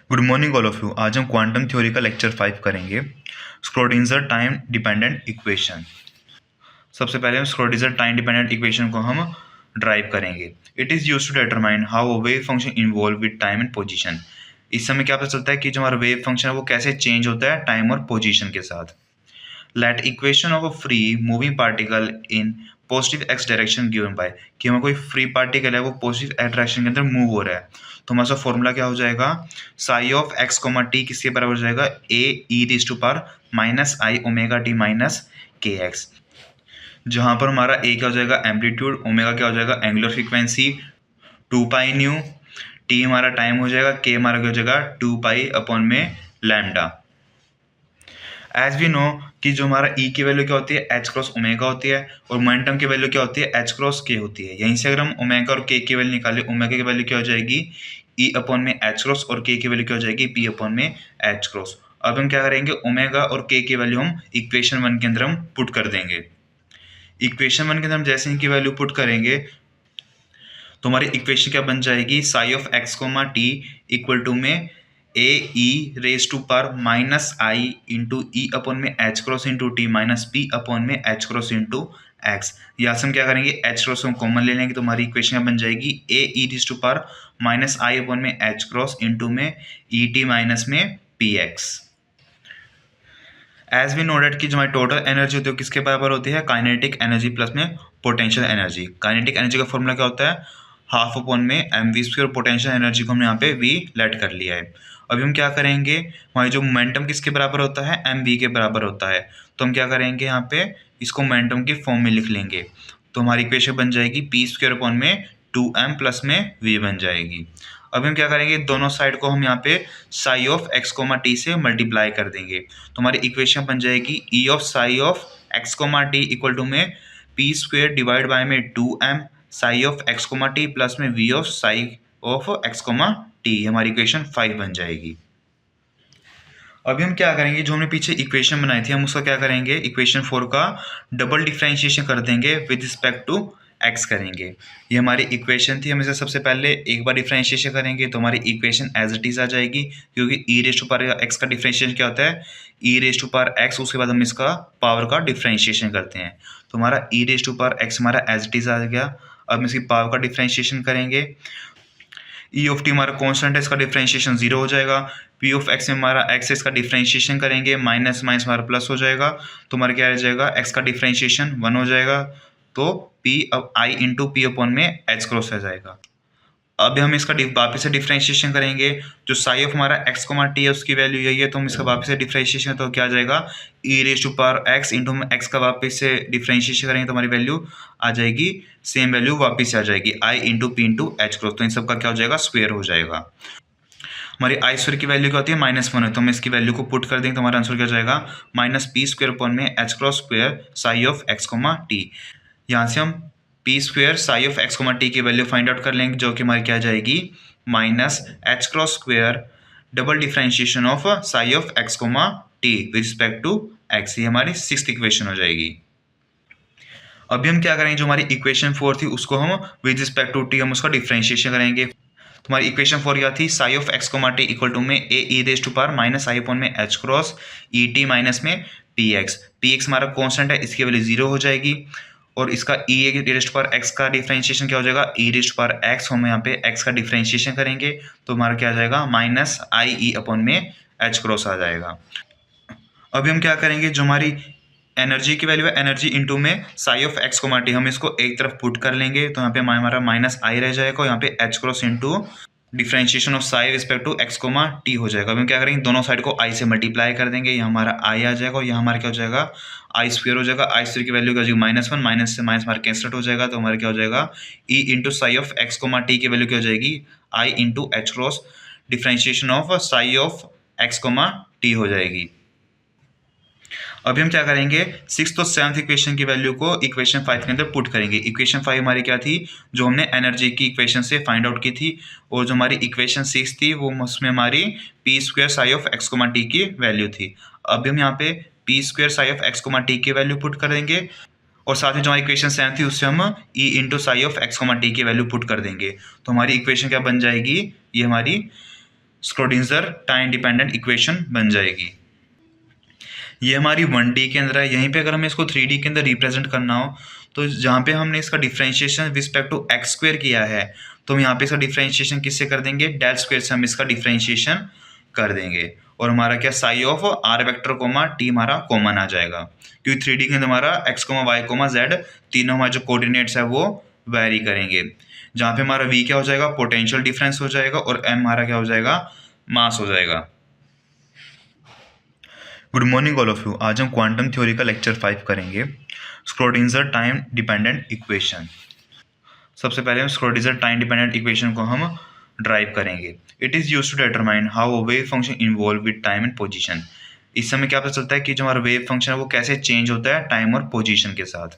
Good morning all of you. आज हम quantum theory का लेक्चर 5 करेंगे। Schrödinger time dependent equation. सबसे पहले हम स्क्रोडिंजर टाइम डिपेंडेंट इक्वेशन को हम ड्राइव करेंगे। It is use to determine how wave function involve with time and position. इस समय क्या पता चलता है कि जो हमारा वेव फंक्शन है वो कैसे चेंज होता है टाइम और पोजीशन के साथ। Let equation of a free moving particle in positive x direction given by, कि हमें कोई फ्री पार्टिकल है वो पॉजिटिव एक्स डायरेक्शन के अंदर मूव हो रहा है, तो हमारा फॉर्मूला क्या हो जाएगा, psi of X comma T किसके बराबर हो जाएगा, A E raise to power minus I omega T minus K X, जहाँ पर हमारा ए क्या हो जाएगा एम्पलीट्यूड, ओमेगा क्या हो जाएगा angular frequency, 2 pi nu, T हमारा टाइम हो जाएगा, के हमारा क्या हो जाएगा 2 पाई अपॉन में लैम्डा। एज वी नो कि जो हमारा ई की वैल्यू क्या होती है एच क्रॉस ओमेगा होती है, और मोमेंटम की वैल्यू क्या होती है एच क्रॉस के होती है। यहीं से अगर हम ओमेगा और के की वैल्यू निकालें, ओमेगा की वैल्यू क्या हो जाएगी ई अपॉन में एच क्रॉस, और के की वैल्यू क्या हो जाएगी पी अपॉन में एच क्रॉस। अब हम क्या करेंगे, ओमेगा और के की वैल्यू हम इक्वेशन 1 के अंदर हम पुट कर देंगे। इक्वेशन 1 के अंदर हम जैसे इनकी वैल्यू पुट करेंगे तो हमारी इक्वेशन क्या बन जाएगी, psi of X comma T equal to में A E raise to power minus I into E upon में H cross into T minus P upon में एच क्रॉस इंटू एक्स। यहाँ से हम क्या करेंगे एच क्रॉस को कॉमन ले लेंगे तो हमारी इक्वेशन क्या बन जाएगी, A E raise to power minus I upon में एच क्रॉस इंटू में ई टी माइनस में P X. As we noted कि जो हमारी टोटल एनर्जी होती है किसके बराबर होती है, काइनेटिक एनर्जी प्लस में पोटेंशियल एनर्जी। काइनेटिक एनर्जी का फॉर्मूला क्या होता है, हाफ अपॉन में M V square, potential energy को हमने यहाँ पे वी लेट कर लिया है। अभी हम क्या करेंगे, हमारी जो मोमेंटम किसके बराबर होता है एम वी के बराबर होता है, तो हम क्या करेंगे यहाँ पे इसको मोमेंटम के फॉर्म में लिख लेंगे, तो हमारी इक्वेशन बन जाएगी पी स्क्वायर अपॉन में 2m प्लस में वी बन जाएगी। अब हम क्या करेंगे, दोनों साइड को हम यहाँ पे psi of X comma T से मल्टीप्लाई कर देंगे, तो हमारी इक्वेशन बन जाएगी E of psi of X comma T equal to में पी स्क्वेयर डिवाइड बाय में 2m psi of X comma T plus में V of psi of X comma T. हमारी इक्वेशन 5 बन जाएगी। अभी हम क्या करेंगे, जो हमने पीछे इक्वेशन बनाई थी हम उसका क्या करेंगे, इक्वेशन 4 का डबल डिफरेंशिएशन कर देंगे विद रिस्पेक्ट टू एक्स करेंगे। ये हमारी इक्वेशन थी, हम इसे सबसे पहले एक बार डिफरेंशिएशन करेंगे तो हमारी इक्वेशन एज इट इज आ जाएगी, क्योंकि ई रेज टू पावर एक्स का डिफरेंशिएशन क्या होता है ई रेज टू पावर एक्स, उसके बाद हम इसका पावर का डिफरेंशिएशन करते हैं, तो हमारा ई रेज टू पावर एक्स हमारा एज इट इज आ गया। अब हम इसकी पावर का डिफरेंशिएशन करेंगे, ई ऑफ टी हमारा कॉन्स्टेंट है, इसका डिफरेंशिएशन 0 हो जाएगा। पी ऑफ एक्स में हमारा एक्स इसका डिफरेंशिएशन करेंगे, माइनस माइनस हमारा प्लस हो जाएगा, तो हमारा क्या रह जाएगा एक्स का डिफरेंशिएशन 1 हो जाएगा, तो पी अब आई इंटू पी अपॉन में एच क्रॉस रह जाएगा। अब हम इसका वापस से डिफरेंशिएशन करेंगे, जो साई ऑफ हमारा एक्स कोमा टी है उसकी वैल्यू यही है, तो हम इसका वापस से डिफरेंशिएशन तो क्या आ जाएगा E raise to power X into X का वापस से डिफरेंशिएशन करेंगे तो हमारी वैल्यू आ जाएगी सेम वैल्यू वापस से आ जाएगी I into P into H cross, तो इन सब का क्या हो जाएगा स्क्वायर हो जाएगा। हमारी आई स्क्वायर की वैल्यू क्या होती है -1 है, तो हम इसकी वैल्यू को पुट कर देंगे तो हमारा आंसर क्या हो जाएगा माइनस पी स्क्वायर अपॉन में H cross square psi of X comma T. यहाँ से हम P square psi of X comma T की वैल्यू फाइंड आउट कर लेंगे, जो कि हमारी क्या आ जाएगी minus H cross square double differentiation of psi of X comma T with respect to X. ये हमारी 6th इक्वेशन हो जाएगी। अभी हम क्या करेंगे, जो हमारी इक्वेशन 4 थी उसको हम विद रिस्पेक्ट टू टी हम उसका डिफरेंशिएशन करेंगे। तुम्हारी इक्वेशन 4 क्या थी, psi of X comma T equal to में A E raise to power minus I upon में H cross E T minus में पी एक्स हमारा कॉन्स्टेंट है, इसकी वैल्यू 0 हो जाएगी, और इसका E raise to power X का डिफरेंशिएशन क्या हो जाएगा E raise to power X, हम यहाँ पे एक्स का डिफरेंशिएशन करेंगे तो हमारा क्या आ जाएगा माइनस आई ई अपॉन में एच क्रॉस आ जाएगा। अभी हम क्या करेंगे, जो हमारी एनर्जी की वैल्यू है एनर्जी इंटू में psi of X comma T, हम इसको एक तरफ पुट कर लेंगे तो यहाँ पे हमारा माइनस आई रह जाएगा, और यहाँ पे H cross into differentiation of psi respect to X comma T हो जाएगा। अब हम क्या करेंगे, दोनों साइड को आई से मल्टीप्लाई कर देंगे, यहाँ हमारा आई आ जाएगा और यहाँ हमारा क्या हो जाएगा आई स्क्वायर हो जाएगा। आई स्क्वायर की वैल्यू क्या हो जाएगी -1, माइनस से माइनस हमारा कैंसल हो जाएगा, तो हमारा क्या हो जाएगा E into psi of X comma T की वैल्यू क्या हो जाएगी I into H cross differentiation of psi of X comma T हो जाएगी। अभी हम क्या करेंगे, 6th और 7th इक्वेशन की वैल्यू को इक्वेशन 5 के अंदर पुट करेंगे। इक्वेशन 5 हमारी क्या थी, जो हमने एनर्जी की इक्वेशन से फाइंड आउट की थी, और जो हमारी इक्वेशन 6 थी वो उसमें हमारी P square psi of X comma T की वैल्यू थी। अभी हम यहाँ पे P square psi of X comma T की वैल्यू पुट करेंगे, और साथ में जो हमारी इक्वेशन 7 थी उससे हम E into psi of X comma T की वैल्यू पुट कर देंगे, तो हमारी इक्वेशन क्या बन जाएगी, ये हमारी स्क्रोडिंजर टाइम डिपेंडेंट इक्वेशन बन जाएगी। ये हमारी 1D के अंदर है। यहीं पे अगर हमें इसको 3D के अंदर रिप्रेजेंट करना हो तो जहाँ पे हमने इसका differentiation respect to X square किया है तो हम यहाँ पे इसका डिफ्रेंशिएशन किससे कर देंगे, डेल स्क्वायर से हम इसका डिफ्रेंशिएशन कर देंगे और हमारा क्या psi of R vector comma T हमारा कॉमन आ जाएगा, क्योंकि 3D के अंदर हमारा X comma Y comma Z तीनों हमारे जो कोऑर्डिनेट्स है वो वेरी करेंगे। जहाँ पे हमारा वी क्या हो जाएगा, पोटेंशियल डिफरेंस हो जाएगा और एम हमारा क्या हो जाएगा, मास हो जाएगा। Good morning all of you. आज हम क्वांटम थ्योरी का लेक्चर 5 करेंगे, स्क्रोडिंजर टाइम डिपेंडेंट इक्वेशन। सबसे पहले हम स्क्रोडिंजर टाइम डिपेंडेंट इक्वेशन को हम ड्राइव करेंगे। It is use to determine how a wave function involve with time and position. इस समय क्या पता चलता है कि जो हमारा वेव फंक्शन है वो कैसे चेंज होता है टाइम और पोजीशन के साथ।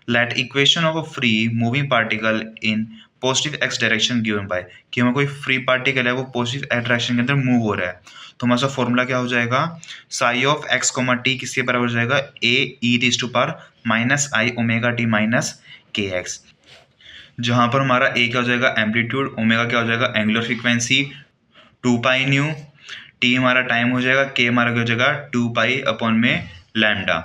Let equation of a free moving particle in positive x direction given by, कि हमें कोई फ्री पार्टिकल है वो पॉजिटिव एक्स डायरेक्शन के अंदर मूव हो रहा है, तो हमारा फॉर्मूला क्या हो जाएगा, psi of X comma T किसके बराबर हो जाएगा, A E raise to power minus I omega T minus K X. जहाँ पर हमारा ए क्या हो जाएगा, एम्पलीट्यूड, ओमेगा क्या हो जाएगा, angular frequency, 2 pi nu, T हमारा टाइम हो जाएगा, के हमारा क्या हो जाएगा 2 पाई अपॉन में लैम्डा।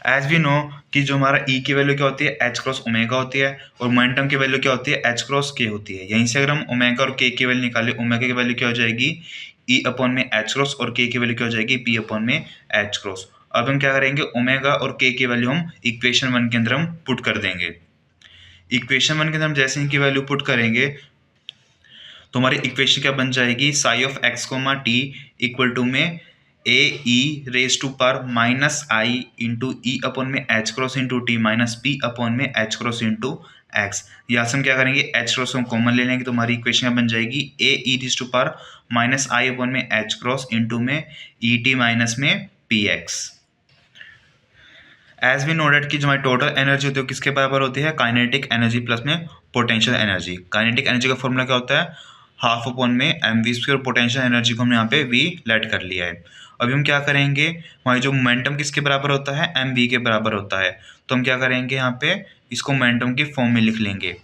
एज वी नो कि जो हमारा ई की वैल्यू क्या होती है, एच क्रॉस ओमेगा होती है और मोमेंटम की वैल्यू क्या होती है, एच क्रॉस के होती है। यहीं से अगर हम ओमेगा और के की वैल्यू निकालें, ओमेगा की वैल्यू क्या हो जाएगी, ई अपॉन में एच क्रॉस और के की वैल्यू क्या हो जाएगी, पी अपॉन में एच क्रॉस। अब हम क्या करेंगे, ओमेगा और के की वैल्यू हम इक्वेशन 1 के अंदर हम पुट कर देंगे। इक्वेशन 1 के अंदर हम जैसे इनकी वैल्यू पुट करेंगे तो हमारी इक्वेशन क्या बन जाएगी, psi of X comma T equal to में A E raise to power minus I into E upon में H cross into T minus P upon में एच क्रॉस इंटू एक्स। यहाँ से हम क्या करेंगे, एच क्रॉस को हम कॉमन ले लेंगे तो हमारी इक्वेशन क्या बन जाएगी, A E raise to power minus I upon में एच क्रॉस इंटू में ई टी माइनस में P X. As we noted कि जो हमारी टोटल एनर्जी होती है किसके बराबर होती है, काइनेटिक एनर्जी प्लस में पोटेंशियल एनर्जी। काइनेटिक एनर्जी का फॉर्मूला क्या होता है, हाफ अपॉन में M V square, potential energy को हमने यहाँ पे वी लेट कर लिया है। अभी हम क्या करेंगे, हमारी जो मोमेंटम किसके बराबर होता है, एम वी के बराबर होता है, तो हम क्या करेंगे यहाँ पे इसको मोमेंटम की फॉर्म में लिख लेंगे।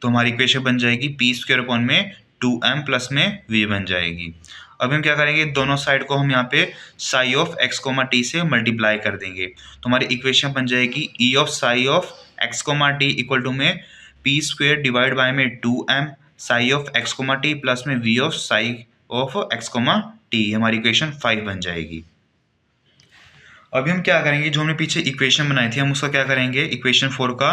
तो हमारी इक्वेशन बन जाएगी पी स्क्वायर अपॉन में 2m प्लस में वी बन जाएगी। अभी हम क्या करेंगे, दोनों साइड को हम यहाँ पे psi of X comma T से मल्टीप्लाई कर देंगे तो हमारी इक्वेशन बन जाएगी E of psi of X comma T equal to में पी स्क्वायर डिवाइड बाय में 2m psi of X comma T plus में V of psi of X comma T. हमारी इक्वेशन 5 बन जाएगी। अभी हम क्या करेंगे, जो हमने पीछे इक्वेशन बनाई थी हम उसका क्या करेंगे, इक्वेशन 4 का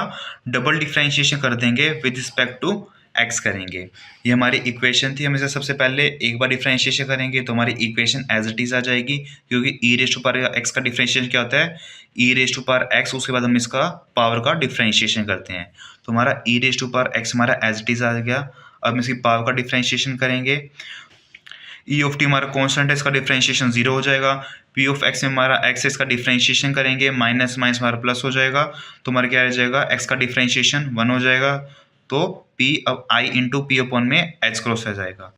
डबल डिफरेंशिएशन कर देंगे विद रिस्पेक्ट टू एक्स करेंगे। ये हमारी इक्वेशन थी, हम इसे सबसे पहले एक बार डिफरेंशिएशन करेंगे तो हमारी इक्वेशन एज इट इज आ जाएगी, क्योंकि ई रेज टू पावर एक्स का डिफरेंशिएशन क्या होता है, ई रेज टू पावर एक्स, उसके बाद हम इसका पावर का डिफरेंशिएशन करते हैं तो हमारा ई रेज टू पावर एक्स हमारा एज इट इज आ गया। अब हम इसकी पावर का डिफरेंशिएशन करेंगे, ई ऑफ टी हमारा कॉन्स्टेंट है, इसका डिफरेंशिएशन 0 हो जाएगा। पी ऑफ एक्स में हमारा एक्स इसका डिफरेंशिएशन करेंगे, माइनस माइनस हमारा प्लस हो जाएगा तो हमारा क्या रह जाएगा, एक्स का डिफरेंशिएशन 1 हो जाएगा तो पी अब आई इंटू पी अपॉन में एच क्रॉस रह जाएगा।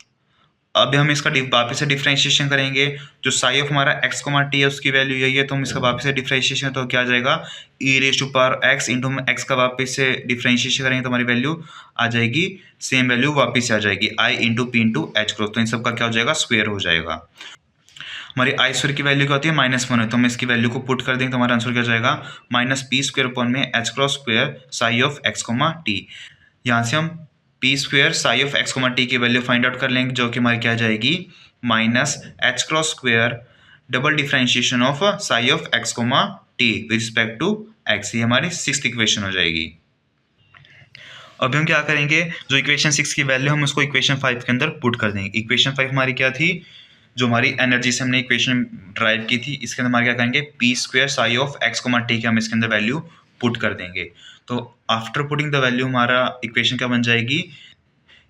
अब हम इसका वापस से डिफरेंशिएशन करेंगे, जो साई ऑफ हमारा एक्स कोमा टी है उसकी वैल्यू यही है तो हम इसका वापस से डिफरेंशिएशन तो क्या आ जाएगा, E raise to power X into हम एक्स का वापस से डिफरेंशिएशन करेंगे तो हमारी वैल्यू आ जाएगी, सेम वैल्यू वापस से आ जाएगी I into P into H cross, तो इन सब का क्या हो जाएगा, स्क्वायर हो जाएगा। हमारी आई स्क्वायर की वैल्यू क्या होती है, -1 है तो हम इसकी वैल्यू को पुट कर देंगे तो हमारा आंसर क्या जाएगा, माइनस पी स्क्वायर अपॉन में H cross square psi of X comma T. यहाँ से हम P square psi of X comma T की वैल्यू फाइंड आउट कर लेंगे, जो कि हमारी क्या जाएगी, minus H cross square double differentiation of psi of X comma T with respect to X. ये हमारी 6th इक्वेशन हो जाएगी। अभी हम क्या करेंगे, जो इक्वेशन 6 की वैल्यू हम उसको इक्वेशन 5 के अंदर पुट कर देंगे। इक्वेशन 5 हमारी क्या थी, जो हमारी एनर्जी से हमने इक्वेशन ड्राइव की थी, इसके अंदर हमारे क्या करेंगे, P square psi of X comma T के हम इसके अंदर वैल्यू पुट कर देंगे। तो आफ्टर पुटिंग द वैल्यू हमारा इक्वेशन क्या बन जाएगी,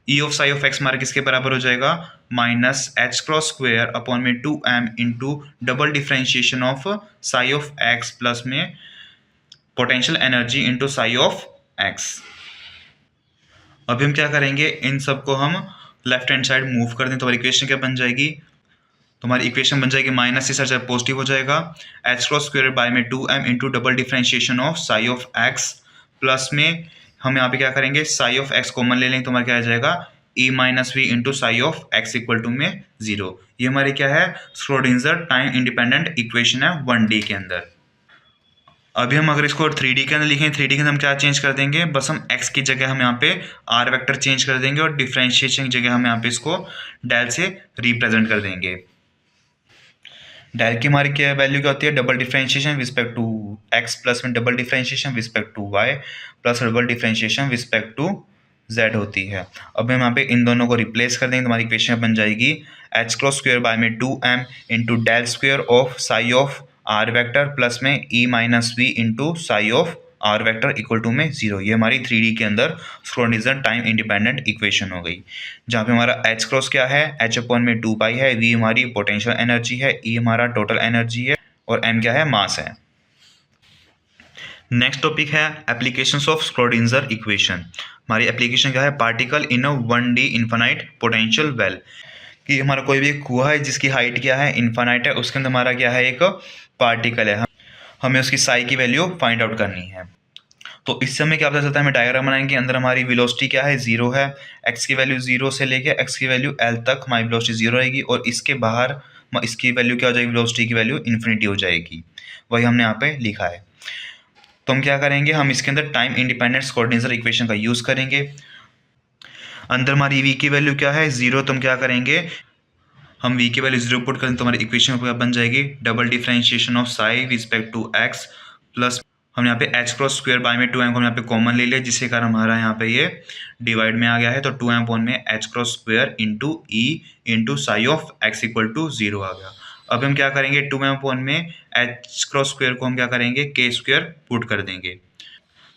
E of psi of X हमारा किसके बराबर हो जाएगा, minus H cross square upon में 2m into double differentiation of psi of X plus में potential energy into psi of X. अभी हम क्या करेंगे, इन सबको हम लेफ्ट हैंड साइड मूव कर दें तो हमारी इक्वेशन क्या बन जाएगी, तो हमारी इक्वेशन बन जाएगी माइनस से साइड पॉजिटिव हो जाएगा, एच क्रॉस स्क्वायर बाय में 2m into double differentiation of psi of X plus में हम यहाँ पे क्या करेंगे, साई ऑफ एक्स कॉमन ले लेंगे तो हमारा क्या आ जाएगा, E minus V into psi of X equal to में 0। ये हमारी क्या है, श्रोडिंगर टाइम इंडिपेंडेंट इक्वेशन है 1D के अंदर। अभी हम अगर इसको 3D के अंदर लिखें, 3D के अंदर हम क्या चेंज कर देंगे, बस हम x की जगह हम यहाँ पे r वेक्टर चेंज कर देंगे और डिफरेंशिएशन की जगह हम यहाँ पे इसको डेल से रिप्रेजेंट कर देंगे। डेल की हमारी क्या वैल्यू क्या होती है, double differentiation respect to x plus में double differentiation respect to y plus double differentiation respect to z होती है। अब हम यहाँ पे इन दोनों को रिप्लेस कर देंगे, तुम्हारी इक्वेशन बन जाएगी h क्रॉस स्क्वायर बाय में 2m into del square of psi of R vector plus में E minus V into psi of R vector equal to में 0। ये हमारी 3D के अंदर श्रोडिंगर टाइम इंडिपेंडेंट इक्वेशन हो गई, जहाँ पे हमारा h क्रॉस क्या है, h अपॉन में 2 पाई है, v हमारी पोटेंशियल एनर्जी है, e हमारा टोटल एनर्जी है और m क्या है, मास है। नेक्स्ट टॉपिक है एप्लीकेशंस ऑफ श्रोडिंगर इक्वेशन। हमारी एप्लीकेशन क्या है, particle in a 1D infinite potential well. कि हमारा कोई भी कुआं है जिसकी हाइट क्या है, इन्फिनाइट है, उसके अंदर हमारा क्या है, एक पार्टिकल है, हमें उसकी साई की वैल्यू फाइंड आउट करनी है। तो इस समय क्या पता चलता है, हमें डायग्राम बनाएंगे, अंदर हमारी वेलोसिटी क्या है, 0 है, x की वैल्यू 0 से लेके x की वैल्यू l तक हमारी वेलोसिटी 0 रहेगी और इसके बाहर इसकी वैल्यू क्या हो जाएगी, वेलोसिटी की वैल्यू इन्फिनिटी हो जाएगी। वही हमने यहाँ पे लिखा है। तो हम क्या करेंगे, हम इसके अंदर टाइम इंडिपेंडेंट श्रोडिंगर इक्वेशन का यूज़ करेंगे। अंदर हमारी v की वैल्यू क्या है, 0, तो हम क्या करेंगे, हम v की वैल्यू 0 पुट करें तो हमारी इक्वेशन बन जाएगी double differentiation of psi respect to x plus हम यहाँ पे h क्रॉस स्क्वायर बाय में 2m को हम यहाँ पे कॉमन ले लिया, जिसके कारण हमारा यहाँ पे ये डिवाइड में आ गया है, तो 2m अपॉन में h cross square into E into psi of x equal to 0 आ गया। अब हम क्या करेंगे, 2m अपॉन में h क्रॉस स्क्वायर को हम क्या करेंगे, k स्क्वायर पुट कर देंगे।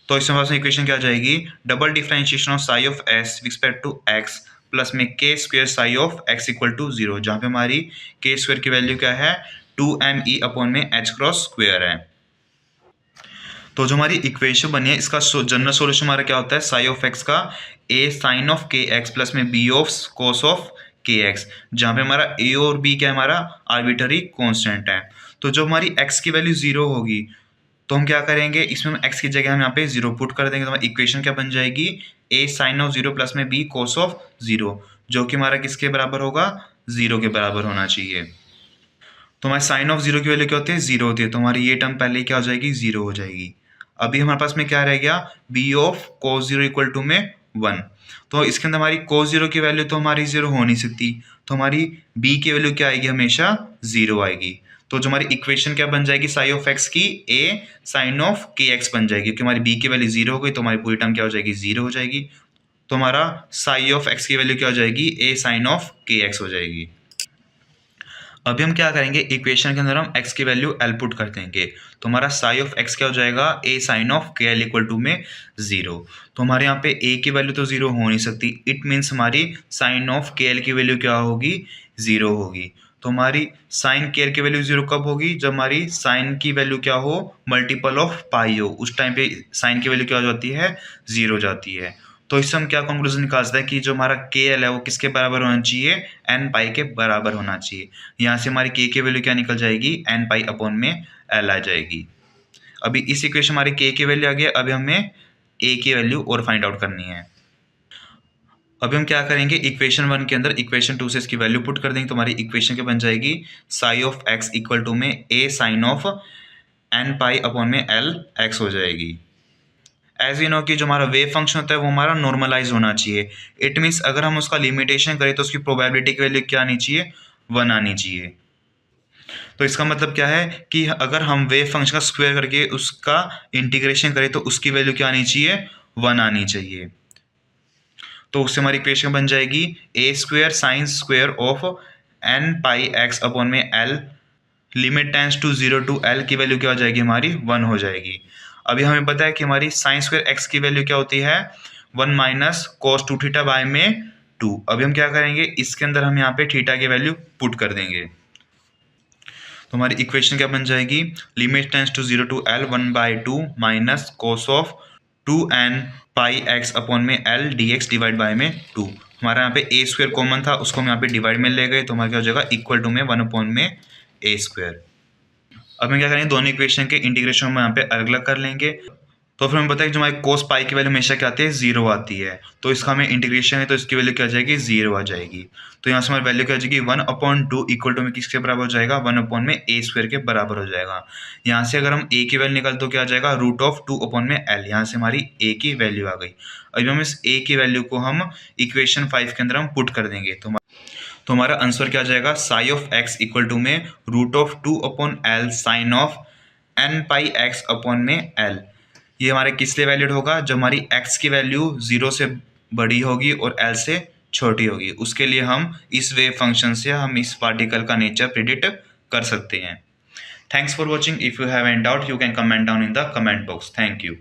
तो इसमें हमारे इक्वेशन क्या आ जाएगी, double differentiation of psi of s respect to x plus में k square psi of x equal to 0, जहाँ पे हमारी k स्क्वायर की वैल्यू क्या है, 2me अपॉन में h क्रॉस स्क्वायर है। तो जो हमारी इक्वेशन बनी है इसका जनरल सॉल्यूशन हमारा क्या होता है, साई ऑफ x का a साइन ऑफ के एक्स प्लस में b ऑफ कोस ऑफ के एक्स, जहाँ पे हमारा a और b क्या है, हमारा आर्बिट्ररी कांस्टेंट है। तो जो हमारी x की वैल्यू 0 होगी तो हम क्या करेंगे, इसमें हम x की जगह हम यहाँ पे 0 पुट कर देंगे, तो हमारी इक्वेशन क्या बन जाएगी, a साइन ऑफ 0 प्लस में b कोस ऑफ 0, जो कि हमारा किसके बराबर होगा, 0 के बराबर होना चाहिए। तो हमारे साइन ऑफ 0 की वैल्यू क्या होती है, 0 होती है, तो हमारी ये टर्म पहले क्या हो जाएगी, 0 हो जाएगी। अभी हमारे पास में क्या रह गया, b of cos 0 equal to में 1। तो इसके अंदर हमारी cos 0 की वैल्यू तो हमारी 0 हो नहीं सकती, तो हमारी b की वैल्यू क्या आएगी, हमेशा 0 आएगी। तो जो हमारी इक्वेशन क्या बन जाएगी, साई ऑफ x की a साइन ऑफ के एक्स बन जाएगी, क्योंकि हमारी b की वैल्यू 0 हो गई तो हमारी पूरी टर्म क्या हो जाएगी, 0 हो जाएगी। तो हमारा साई ऑफ x की वैल्यू क्या हो जाएगी, a साइन ऑफ के एक्स हो जाएगी। अभी हम क्या करेंगे, इक्वेशन के अंदर हम x की वैल्यू l पुट कर देंगे, तो हमारा साई ऑफ x क्या हो जाएगा, a साइन ऑफ के एल इक्वल टू में 0। तो हमारे यहाँ पे a की वैल्यू तो 0 हो नहीं सकती, इट मीन्स हमारी साइन ऑफ के एल की वैल्यू क्या होगी, 0 होगी। तो हमारी साइन के एल की वैल्यू 0 कब होगी, जब हमारी साइन की वैल्यू क्या हो, मल्टीपल ऑफ पाई हो, उस टाइम पे साइन की वैल्यू क्या हो जाती है, 0 हो जाती है। तो इससे हम क्या कंक्लूजन निकाल सकते हैं कि जो हमारा के एल है वो किसके बराबर होना चाहिए, एन पाई के बराबर होना चाहिए। यहाँ से हमारी के वैल्यू क्या निकल जाएगी, एन पाई अपॉन में एल आ जाएगी। अभी इस इक्वेशन हमारे के की वैल्यू आ गई, अभी हमें ए की वैल्यू और फाइंड आउट करनी है। अभी हम क्या करेंगे, इक्वेशन 1 के अंदर इक्वेशन 2 से इसकी वैल्यू पुट कर देंगे, तो हमारी इक्वेशन क्या बन जाएगी, psi of X equal to में A sine of N pi upon में एल एक्स हो जाएगी। एज यू नो कि जो हमारा वेव फंक्शन होता है वो हमारा नॉर्मलाइज होना चाहिए, इट मीन्स अगर हम उसका लिमिटेशन करें तो उसकी प्रोबेबिलिटी की वैल्यू क्या आनी चाहिए, 1 आनी चाहिए। तो इसका मतलब क्या है कि अगर हम वेव फंक्शन का स्क्वायर करके उसका इंटीग्रेशन करें तो उसकी वैल्यू क्या आनी चाहिए, 1 आनी चाहिए। तो उससे हमारी इक्वेशन बन जाएगी A square sine square of N pi X upon में L, limit tends to 0 to L की वैल्यू क्या हो जाएगी, हमारी 1 हो जाएगी। अभी हमें पता है कि हमारी साइन स्क्वायर एक्स की वैल्यू क्या होती है, 1 माइनस कॉस 2 थीटा बाय में 2। अभी हम क्या करेंगे, इसके अंदर हम यहाँ पे थीटा की वैल्यू पुट कर देंगे, तो हमारी इक्वेशन क्या बन जाएगी, limit tends to 0 to L 1/2 minus cos of 2n pi X upon में L D X divide by में 2। हमारा यहाँ पे ए स्क्वायर कॉमन था, उसको हम यहाँ पे डिवाइड में ले गए, तो हमारा क्या हो जाएगा, इक्वल टू में 1 अपॉन में ए स्क्वायर। अब हम क्या करेंगे, दोनों इक्वेशन के इंटीग्रेशन हम यहाँ पे अलग अलग कर लेंगे। तो फिर हमें पता है कि जो हमारी कोस पाई की वैल्यू हमेशा क्या आती है, 0 आती है। तो इसका हमें इंटीग्रेशन है तो इसकी वैल्यू क्या आ जाएगी, 0 आ जाएगी। तो यहाँ से हमारी वैल्यू क्या आ जाएगी, 1/2 इक्वल टू में किसके बराबर हो जाएगा, 1/a² के बराबर हो जाएगा। यहाँ से अगर हम a की वैल्यू निकाल तो क्या आ जाएगा, √2/L। यहाँ से हमारी a की वैल्यू आ गई। अभी हम इस a की वैल्यू को हम इक्वेशन 5 के अंदर हम पुट कर देंगे तो हमारा आंसर क्या आ जाएगा, psi of x equal to में √2/L sign of n πx/L। ये हमारे किस लिए वैलिड होगा, जब हमारी x की वैल्यू 0 से बड़ी होगी और L से छोटी होगी, उसके लिए हम इस वेव फंक्शन से हम इस पार्टिकल का नेचर प्रिडिक्ट कर सकते हैं। Thanks for watching. If you have any doubt you can comment down in the comment box. Thank you.